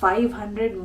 500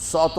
7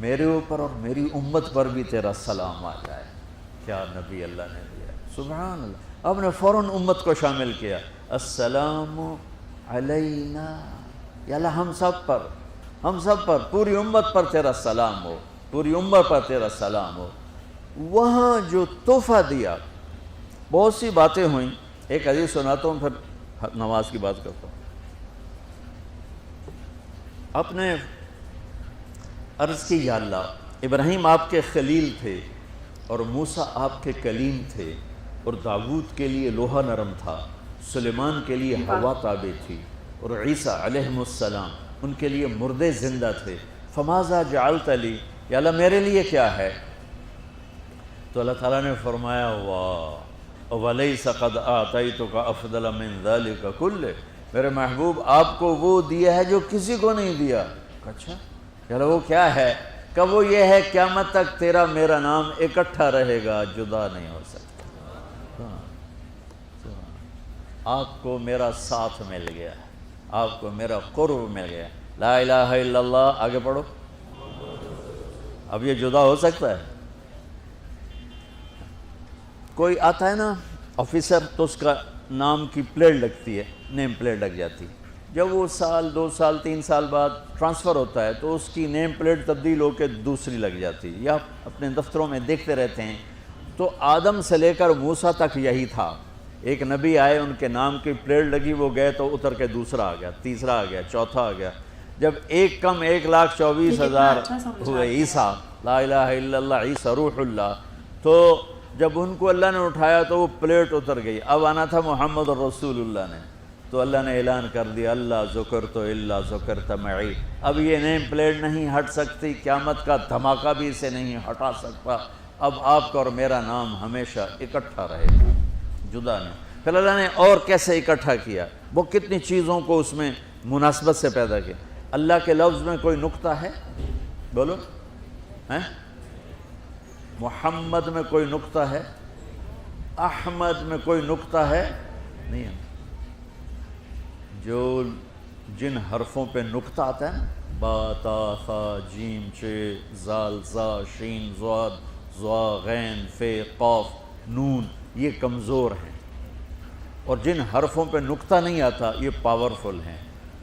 میرے اوپر اور میری امت پر بھی تیرا سلام آ جائے. کیا نبی اللہ نے دیا, سبحان اللہ. آپ نے فوراً امت کو شامل کیا, السلام علینا, یا اللہ ہم سب پر پوری امت پر تیرا سلام ہو, پوری امت پر تیرا سلام ہو. وہاں جو تحفہ دیا, بہت سی باتیں ہوئیں. ایک حدیث سناتا ہوں پھر نماز کی بات کرتا ہوں. آپ نے عرض کی, یا اللہ ابراہیم آپ کے خلیل تھے اور موسیٰ آپ کے کلیم تھے, اور داؤد کے لیے لوہا نرم تھا, سلیمان کے لیے ہوا تابع تھی, اور عیسیٰ علیہ السلام ان کے لیے مردے زندہ تھے. فماذا جعلت لی, یا اللہ میرے لیے کیا ہے؟ تو اللہ تعالیٰ نے فرمایا, واہ ولیس قد آتیتک افضل من ذلک کلہ, میرے محبوب آپ کو وہ دیا ہے جو کسی کو نہیں دیا. اچھا یا اللہ وہ کیا ہے؟ کہ وہ یہ ہے قیامت تک تیرا میرا نام اکٹھا رہے گا, جدا نہیں ہو سکتا. آپ کو میرا ساتھ مل گیا, آپ کو میرا قرب مل گیا. لا الہ الا اللہ, آگے پڑھو. اب یہ جدا ہو سکتا ہے؟ کوئی آتا ہے نا آفیسر, تو اس کا نام کی پلیٹ لگتی ہے, نیم پلیٹ لگ جاتی. جب وہ سال 2 سال 3 سال بعد ٹرانسفر ہوتا ہے تو اس کی نیم پلیٹ تبدیل ہو کے دوسری لگ جاتی. یا اپنے دفتروں میں دیکھتے رہتے ہیں. تو آدم سے لے کر موسیٰ تک یہی تھا. ایک نبی آئے, ان کے نام کی پلیٹ لگی, وہ گئے تو اتر کے دوسرا آ گیا, تیسرا آ گیا, چوتھا آ گیا. جب ایک کم 1,24,000 ہوئے عیسیٰ, لا الہ الا اللہ, عیسیٰ روح اللہ, تو جب ان کو اللہ نے اٹھایا تو وہ پلیٹ اتر گئی. اب آنا تھا محمد رسول اللہ نے, تو اللہ نے اعلان کر دیا, اللہ ذکرت الا ذکرت معی. اب یہ نیم پلیٹ نہیں ہٹ سکتی, قیامت کا دھماکہ بھی اسے نہیں ہٹا سکتا. اب آپ کا اور میرا نام ہمیشہ اکٹھا رہے گا, جدا نہیں. پھر اللہ نے اور کیسے اکٹھا کیا, وہ کتنی چیزوں کو اس میں مناسبت سے پیدا کیا. اللہ کے لفظ میں کوئی نقطہ ہے؟ بولو ہیں؟ محمد میں کوئی نقطہ ہے؟ احمد میں کوئی نقطہ ہے؟ نہیں ہے. جو جن حرفوں پہ نقطہ آتا ہے نا, با تا ثا جیم چ زال زا شین ضاد ضا غین فے قاف نون, یہ کمزور ہیں. اور جن حرفوں پہ نقطہ نہیں آتا یہ پاورفل ہیں.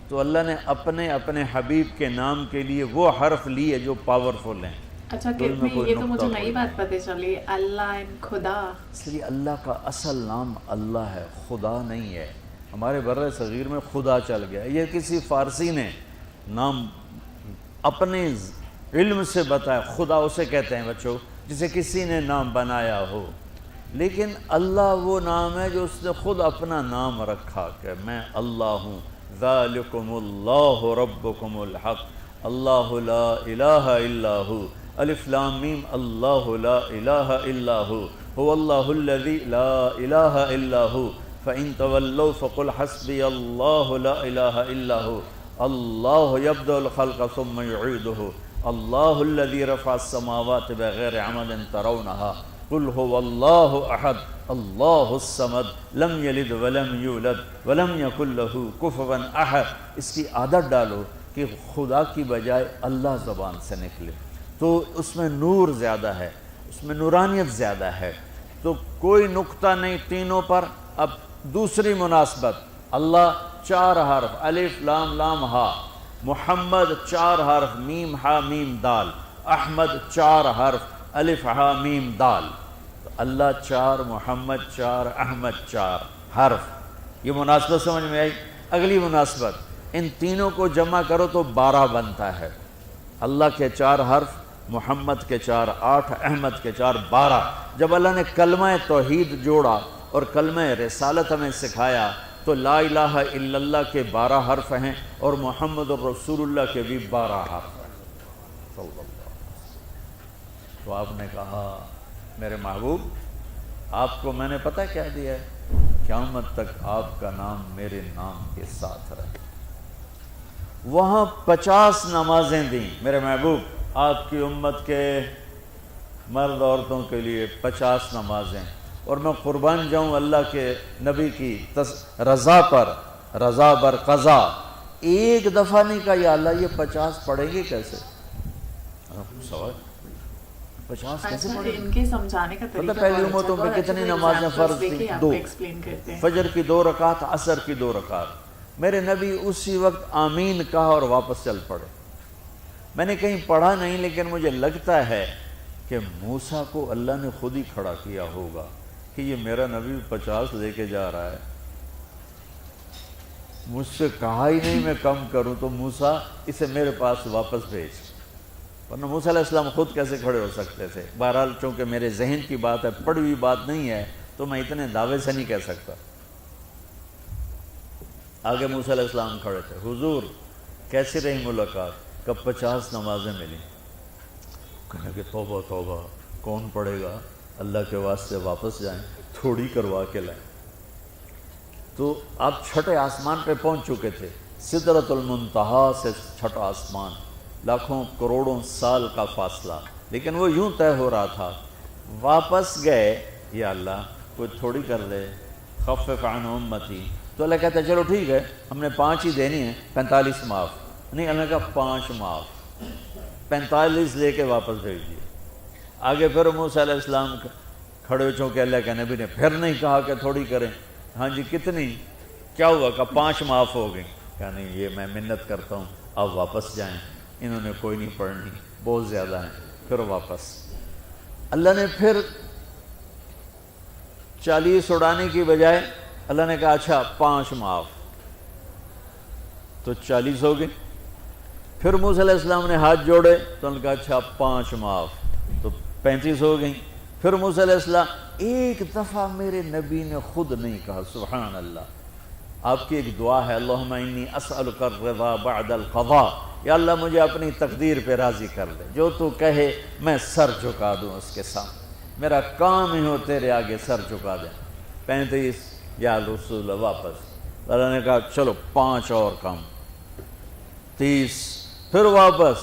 تو اللہ نے اپنے حبیب کے نام کے لیے وہ حرف لیے جو پاورفل ہیں. اچھا یہ تو مجھے نئی بات پتہ چلی, اللہ اینڈ خدا. اس لیے اللہ کا اصل نام اللہ ہے, خدا نہیں ہے. ہمارے بر صغیر میں خدا چل گیا, یہ کسی فارسی نے نام اپنے علم سے بتایا. خدا اسے کہتے ہیں بچوں جسے کسی نے نام بنایا ہو. لیکن اللہ وہ نام ہے جو اس نے خود اپنا نام رکھا کہ میں اللہ ہوں. ذالکم اللہ ربکم الحق, اللہ لا الہ الا ہو, الف لام میم, اللہ لا الہ الا ہو, هو اللہ الذی لا الہ الا ہو, فإن تولوا فقل حسبی اللہ لا الہ الا ہو, اللہ یبدأ الخلق ثم یعیدہ, اللہ الذی رفع السماوات بغیر عمد ترونها, قل هو اللہ احد اللہ الصمد لم یلد ولم یولد ولم یکن له کفوا احد. اس کی عادت ڈالو کہ خدا کی بجائے اللہ زبان سے نکلے, تو اس میں نور زیادہ ہے, اس میں نورانیت زیادہ ہے. تو کوئی نقطہ نہیں تینوں پر. اب دوسری مناسبت, اللہ 4 حرف, الف لام لام ہا. محمد 4 حرف, میم ہا میم دال. احمد 4 حرف, الف ہا میم دال. اللہ 4, محمد 4, احمد 4 حرف. یہ مناسبت سمجھ میں آئی؟ اگلی مناسبت, ان تینوں کو جمع کرو تو 12 بنتا ہے. اللہ کے 4 حرف, محمد کے 4 8, احمد کے 4 12. جب اللہ نے کلمہ توحید جوڑا اور کلمہ رسالت ہمیں سکھایا تو لا الہ الا اللہ کے 12 حرف ہیں اور محمد رسول اللہ کے بھی 12 حرف ہیں. صلی اللہ. تو آپ نے کہا میرے محبوب آپ کو میں نے پتہ کیا دیا ہے, قیامت تک آپ کا نام میرے نام کے ساتھ رہے. وہاں 50 نمازیں دیں میرے محبوب, آپ کی امت کے مرد عورتوں کے لیے 50 نمازیں. اور میں قربان جاؤں اللہ کے نبی کی رضا پر, رضا بر قضا. ایک دفعہ نہیں کہا یا اللہ یہ 50 پڑھیں گے کیسے, سوال 50 کیسے اچھا، پڑھے؟ ان کے سمجھانے کا طریقہ پہلی بہت امتوں اچھا، میں بہت کتنی اچھے نمازیں examples فرض دیکھیں، تھیں؟ آپ 2، explain کرتے ہیں۔ فجر کی 2 رکعت، عصر کی 2 رکعت۔ میرے نبی اسی وقت آمین کہا اور واپس چل پڑے۔ میں نے کہیں پڑھا نہیں، لیکن مجھے لگتا ہے کہ موسیٰ کو اللہ نے خود ہی کھڑا کیا ہوگا کہ یہ میرا نبی 50 لے کے جا رہا ہے، مجھ سے کہا ہی نہیں میں کم کروں، تو موسیٰ اسے میرے پاس واپس بھیج۔ ورنہ موسیٰ علیہ السلام خود کیسے کھڑے ہو سکتے تھے؟ بہرحال چونکہ میرے ذہن کی بات ہے، پڑھی ہوئی بات نہیں ہے، تو میں اتنے دعوے سے نہیں کہہ سکتا۔ آگے موسیٰ علیہ السلام کھڑے تھے، حضور کیسی رہی ملاقات؟ کب 50 نمازیں ملی؟ کہنے کہ توبہ توبہ، کون پڑھے گا؟ اللہ کے واسطے واپس جائیں، تھوڑی کروا کے لائیں۔ تو آپ چھٹے آسمان پہ پہنچ چکے تھے، سدرۃ المنتہا سے چھٹا آسمان، لاکھوں کروڑوں سال کا فاصلہ، لیکن وہ یوں طے ہو رہا تھا۔ واپس گئے، یا اللہ کوئی تھوڑی کر دے، خفف عن امتی، تو اللہ کہتا ہے چلو ٹھیک ہے، ہم نے 5 ہی دینی ہیں، 45 معاف نہیں۔ اللہ کا 5 معاف، 45 لے کے واپس بھیج دیے۔ آگے پھر موسیٰ علیہ السلام کھڑے ہو، چونکہ اللہ کے نبی نے پھر نہیں کہا کہ تھوڑی کریں۔ ہاں جی کتنی؟ کیا ہوا؟ کہ 5 معاف ہو گئی۔ کہ نہیں، یہ میں منت کرتا ہوں، آپ واپس جائیں، انہوں نے کوئی نہیں پڑھنی، بہت زیادہ ہیں۔ پھر واپس اللہ نے پھر 40 اڑانے کی بجائے اللہ نے کہا اچھا 5 معاف، تو 40 ہو گئے۔ پھر موسیٰ علیہ السلام نے ہاتھ جوڑے تو انہوں نے کہا اچھا 5 معاف، تو 35 ہو گئیں۔ پھر موسیٰ علیہ السلام، ایک دفعہ میرے نبی نے خود نہیں کہا، سبحان اللہ۔ آپ کی ایک دعا ہے، اللہم انی اسألک الرضا بعد القضاء، یا اللہ مجھے اپنی تقدیر پہ راضی کر دے، جو تو کہے میں سر جھکا دوں اس کے سامنے، میرا کام ہی ہو تیرے آگے سر جھکا دیں۔ 35 یا رسول واپس۔ اللہ نے کہا چلو 5 اور کم، 30۔ پھر واپس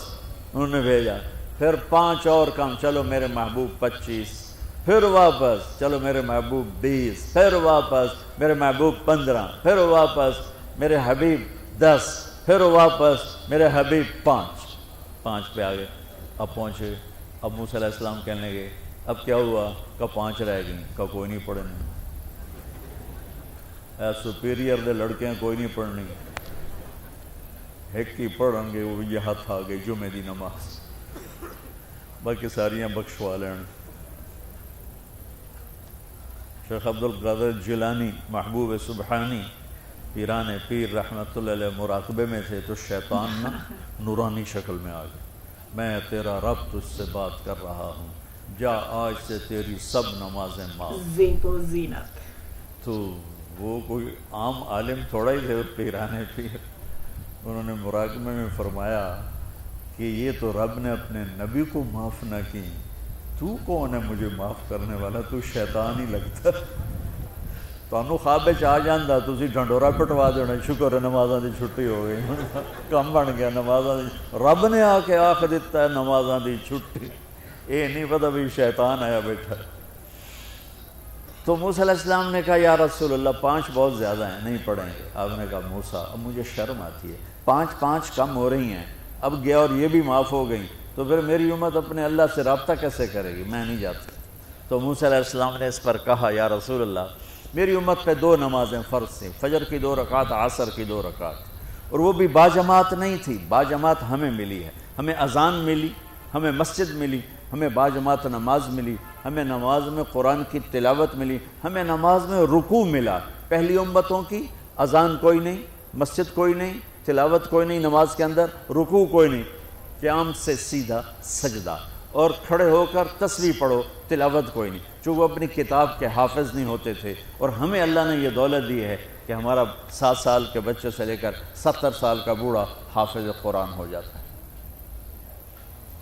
انہوں نے بھیجا، پھر 5 اور کم، چلو میرے محبوب 25۔ پھر واپس، چلو میرے محبوب 20۔ پھر واپس میرے محبوب 15۔ پھر واپس میرے حبیب 10۔ پھر واپس میرے حبیب 5 پہ آگے۔ اب پہنچے، اب موسیٰ علیہ السلام کہنے لگے اب کیا ہوا؟ کہ 5 رہ گئیں، کہ کوئی نہیں پڑھنی، اے سپیریئر دے لڑکے ہیں، کوئی نہیں پڑھنی، ایک ہی پڑھیں گے، وہ یہ ہاتھ آ گئی جمعے دی نماز، باقی ساریاں بخشوا لین۔ شیخ عبدالقادر جیلانی محبوب سبحانی پیران پیر رحمۃ اللہ علیہ مراقبے میں تھے، تو شیطان نا نورانی شکل میں آ گیا، میں تیرا رب تجھ سے بات کر رہا ہوں، جا آج سے تیری سب نمازیں معاف۔ زیب و زینت۔ تو وہ کوئی عام عالم تھوڑا ہی تھے، پیران پیر، انہوں نے مراقبے میں فرمایا کہ یہ تو رب نے اپنے نبی کو معاف نہ کی، تو کون ہے مجھے معاف کرنے والا؟ تو شیطان ہی لگتا۔ تانوں خواب وچ آ جاندا تسی ڈھنڈورا پٹوا دینا، شکر ہے نمازاں دی چھٹی ہو گئی، کم بن گیا نمازاں دی، رب نے آ کے آکھ دیتا ہے نمازاں دی چھٹی، یہ نہیں پتہ بھی شیطان آیا بیٹھا۔ تو موسیٰ علیہ السلام نے کہا یا رسول اللہ 5 بہت زیادہ ہیں، نہیں پڑھیں گے۔ آپ نے کہا موسیٰ اب مجھے شرم آتی ہے، 5 کم ہو رہی ہیں، اب گیا اور یہ بھی معاف ہو گئیں، تو پھر میری امت اپنے اللہ سے رابطہ کیسے کرے گی؟ میں نہیں جاتا۔ تو موسیٰ علیہ السلام نے اس پر کہا یا رسول اللہ میری امت پہ 2 نمازیں فرض تھیں، فجر کی 2 رکعت، عصر کی 2 رکعت، اور وہ بھی باجماعت نہیں تھی، باجماعت ہمیں ملی ہے، ہمیں اذان ملی، ہمیں مسجد ملی، ہمیں باجماعت نماز ملی، ہمیں نماز میں قرآن کی تلاوت ملی، ہمیں نماز میں رکوع ملا۔ پہلی امتوں کی اذان کوئی نہیں، مسجد کوئی نہیں، تلاوت کوئی نہیں، نماز کے اندر رکوع کوئی نہیں، قیام سے سیدھا سجدہ، اور کھڑے ہو کر تسبیح پڑھو، تلاوت کوئی نہیں، چونکہ وہ اپنی کتاب کے حافظ نہیں ہوتے تھے۔ اور ہمیں اللہ نے یہ دولت دی ہے کہ ہمارا 7 سال کے بچے سے لے کر 70 سال کا بوڑھا حافظ قرآن ہو جاتا ہے۔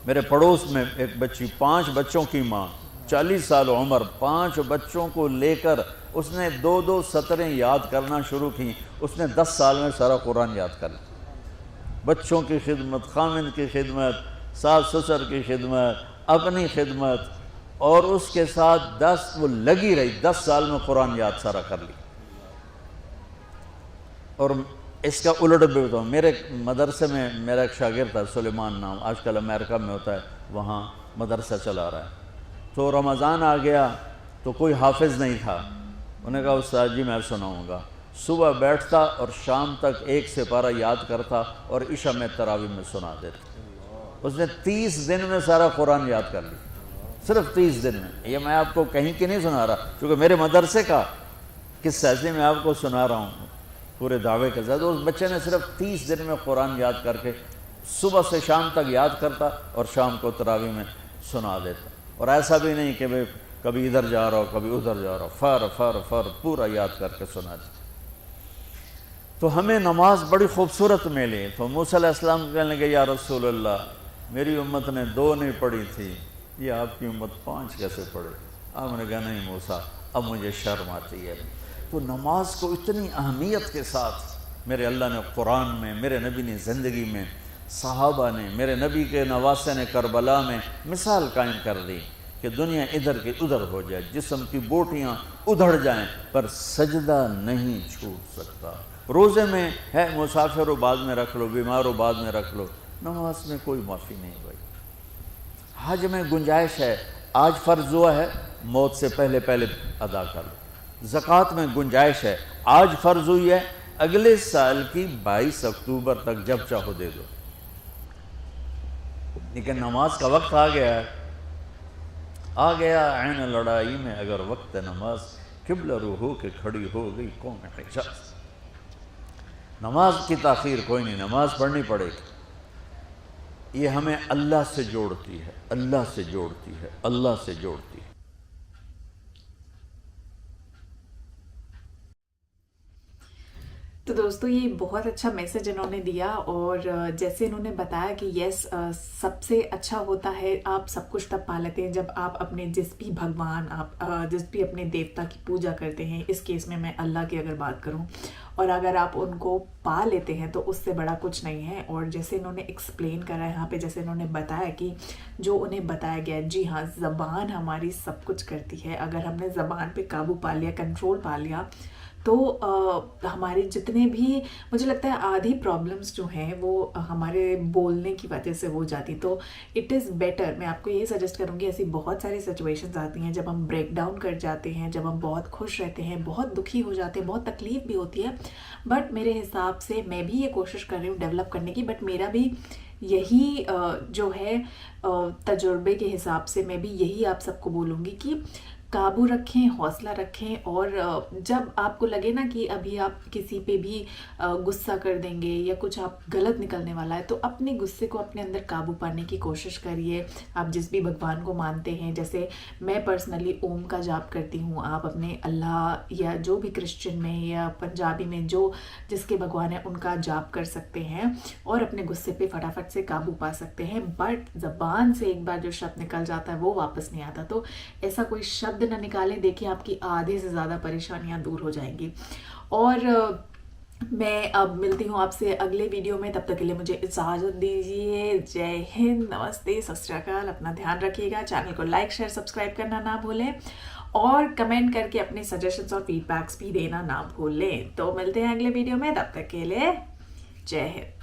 میرے پڑوس میں ایک بچی، 5 بچوں کی ماں، 40 سال عمر، 5 بچوں کو لے کر اس نے 2 سطریں یاد کرنا شروع کی، اس نے 10 سال میں سارا قرآن یاد کر لیا۔ بچوں کی خدمت، خامند کی خدمت، ساس سسر کی خدمت، اپنی خدمت، اور اس کے ساتھ وہ لگی رہی، 10 سال میں قرآن یاد سارا کر لی۔ اور اس کا الٹ بھی بتاؤں، میرے مدرسے میں میرا ایک شاگرد تھا سلیمان نام، آج کل امریکہ میں ہوتا ہے، وہاں مدرسہ چلا رہا ہے. تو رمضان آ گیا تو کوئی حافظ نہیں تھا. انہوں نے کہا استاد جی میں سناؤں گا. صبح بیٹھتا اور شام تک ایک سپارہ یاد کرتا اور عشاء میں تراویح میں سنا دیتا. اس نے 30 دن میں سارا قرآن یاد کر لیا, صرف 30 دن میں. یہ میں آپ کو کہیں کی نہیں سنا رہا, کیونکہ میرے مدرسے کا قصہ ایسے میں آپ کو سنا رہا ہوں پورے دعوے کے ساتھ. اس بچے نے صرف 30 دن میں قرآن یاد کر کے صبح سے شام تک یاد کرتا اور شام کو تراویح میں سنا دیتا. اور ایسا بھی نہیں کہ بھئی کبھی ادھر جا رہا ہو کبھی ادھر جا رہا ہو, فر پورا یاد کر کے سنا دیتا. تو ہمیں نماز بڑی خوبصورت ملی. تو موسیٰ علیہ السلام کہنے لگے یا رسول اللہ میری امت نے 2 نہیں پڑھی تھی, یہ آپ کی امت 5 کیسے پڑھے؟ آپ نے کہا نہیں موسیٰ اب مجھے شرم آتی ہے. تو نماز کو اتنی اہمیت کے ساتھ میرے اللہ نے قرآن میں, میرے نبی نے زندگی میں, صحابہ نے, میرے نبی کے نواسے نے کربلا میں مثال قائم کر دی کہ دنیا ادھر کی ادھر ہو جائے, جسم کی بوٹیاں ادھڑ جائیں پر سجدہ نہیں چھوٹ سکتا. روزے میں ہے مسافر ہو بعد میں رکھ لو, بیمار ہو بعد میں رکھ لو, نماز میں کوئی معافی نہیں بھائی. حج میں گنجائش ہے, آج فرض ہوا ہے موت سے پہلے پہلے ادا کر لو. زکوٰۃ میں گنجائش ہے, آج فرض ہوئی ہے اگلے سال کی 22 اکتوبر تک جب چاہو دے دو. لیکن نماز کا وقت آ گیا عین لڑائی میں اگر وقت نماز, قبلہ رو ہو کے کھڑی ہو گئی قوم حجاز. نماز کی تاخیر کوئی نہیں, نماز پڑھنی پڑے گی. یہ ہمیں اللہ سے جوڑتی ہے, اللہ سے جوڑتی ہے, اللہ سے جوڑتی ہے. تو دوستو یہ بہت اچھا میسج انہوں نے دیا, اور جیسے انہوں نے بتایا کہ یس سب سے اچھا ہوتا ہے آپ سب کچھ تب پا لیتے ہیں جب آپ اپنے جس بھی بھگوان, آپ جس بھی اپنے دیوتا کی پوجا کرتے ہیں, اس کیس میں میں اللہ کی اگر بات کروں, اور اگر آپ ان کو پا لیتے ہیں تو اس سے بڑا کچھ نہیں ہے. اور جیسے انہوں نے ایکسپلین کرا ہے یہاں پہ, جیسے انہوں نے بتایا کہ جو انہیں بتایا گیا, جی ہاں زبان ہماری سب کچھ کرتی ہے. اگر ہم نے زبان پہ قابو پا لیا, کنٹرول پا لیا, تو ہمارے جتنے بھی, مجھے لگتا ہے آدھی پرابلمس جو ہیں وہ ہمارے بولنے کی وجہ سے ہو جاتی. تو اٹ از بیٹر, میں آپ کو یہ سجیسٹ کروں گی, ایسی بہت ساری سچویشنز آتی ہیں جب ہم بریک ڈاؤن کر جاتے ہیں, جب ہم بہت خوش رہتے ہیں, بہت دکھی ہو جاتے ہیں, بہت تکلیف بھی ہوتی ہے, بٹ میرے حساب سے میں بھی یہ کوشش کر رہی ہوں ڈیولپ کرنے کی, بٹ میرا بھی یہی جو ہے تجربے کے حساب سے میں بھی یہی آپ سب کو بولوں گی کہ قابو رکھیں, حوصلہ رکھیں, اور جب آپ کو لگے نا کہ ابھی آپ کسی پہ بھی غصہ کر دیں گے یا کچھ آپ غلط نکلنے والا ہے, تو اپنے غصے کو اپنے اندر قابو پانے کی کوشش کریے. آپ جس بھی بھگوان کو مانتے ہیں, جیسے میں پرسنلی اوم کا جاپ کرتی ہوں, آپ اپنے اللہ یا جو بھی کرسچن میں یا پنجابی میں جو جس کے بھگوان ہیں ان کا جاپ کر سکتے ہیں اور اپنے غصے پہ فٹافٹ سے قابو پا سکتے ہیں. بٹ زبان سے ایک بار جو شبد نکل جاتا ہے وہ واپس نہیں آتا, تو ایسا کوئی شبد نہ نکالے, دیکھیں آپ کی آدھے سے زیادہ پریشانیاں دور ہو جائیں گی. اور میں اب ملتی ہوں آپ سے اگلے ویڈیو میں, تب تک کے لیے مجھے اجازت دیجیے. جے ہند, نمستے, ست شری اکال. اپنا دھیان رکھیے گا, چینل کو لائک شیئر سبسکرائب کرنا نہ بھولیں, اور کمنٹ کر کے اپنے سجیشنز اور فیڈ بیکس بھی دینا نہ بھولیں. تو ملتے ہیں اگلے ویڈیو میں, تب تک کے لیے جے ہند.